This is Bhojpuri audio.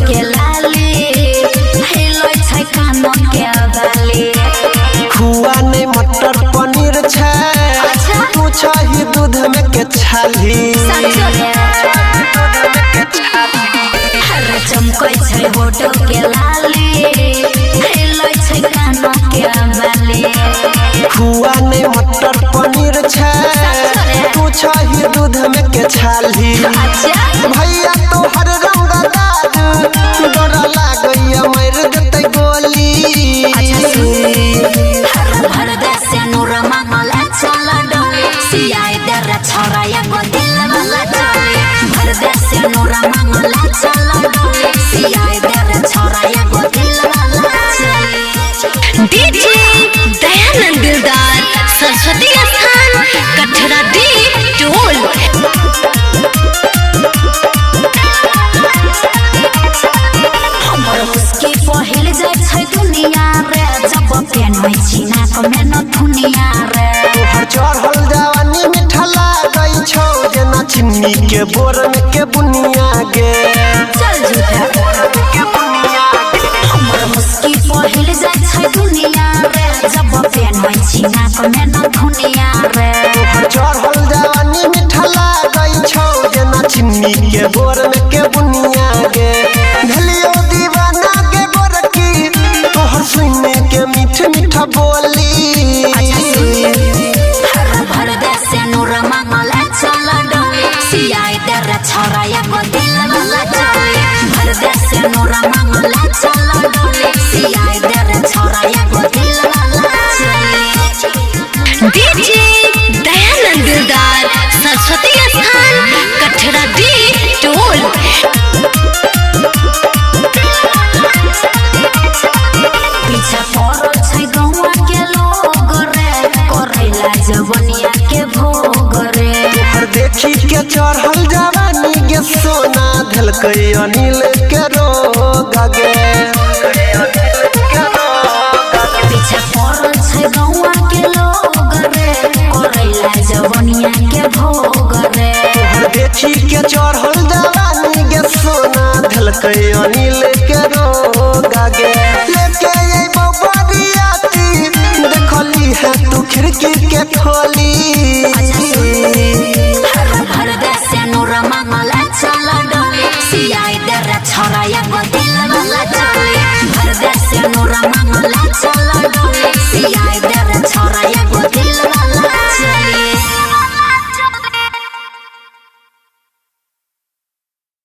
के लाली हेलो छै कानो के बाली खुआ ने मटर पनीर छै तू छही दूध में के छाली हर चमकै छै होटो के लाली हेलो छै कानो के बाली खुआ ने मटर पनीर छै तू छही दूध में के छाली भैया तो हर रंगदार डर लागैया मार देतै गोली भर देसे नूर मांगला चल डोली सियाई दर छोराया गो दिल वाला चोली भर देसे नूर मांगला चल डोली सियाई दर छोराया गो दिल वाला चोली डीजे दयानंद दिलदार सरस्वती स्थान कठरा दी टोल हमर उसके पहिल जाय छै दुनिया रे जब पेन होय छी ना कमे न दुनिया रे तोहर चढ़ल जवानी मीठा लागै छौ जेना चिन्नी के बोर में के बुनिया गे चल झूठा हमर उसके पहिल जाय छै दुनिया रे जब पेन होय छी ना कमे न दुनिया रे तोहर चढ़ल जवानी मीठा लागै छौ जेना चिन्नी के बोर में के बुनिया गे ढलियो दीवाना के गोरकी तोहर सुने के मीठ मीठा बोली भर देसे नूर मांगला चल डोली सियाई दर छोराया गो दिल वाला चोली भर देसे नूर मांगला चल डोली सियाई दर छोराया गो दिल वाला चोली डीजे दयानंद दिलदार सरस्वती स्थान कठरा दी टोल पीछा पड़ल छै गौवा के लोग रे करैला जवनिया के भोग रे तोहर देखी के चढ़ल जवानी गे सोना धलकै अनिल के रोग गे पीछा पड़ल छै गौवा के लोग रे करैला जवनिया के भोग रे तोहर देखी के चढ़ल जवानी गे सोना धलकै अनिल के रोग गे लेके अइबो बरियाती देखली है तू खिड़की के खोली भर देसे नूर मांगला चल डोली सियाई दर छोराया गो दिल वाला चोली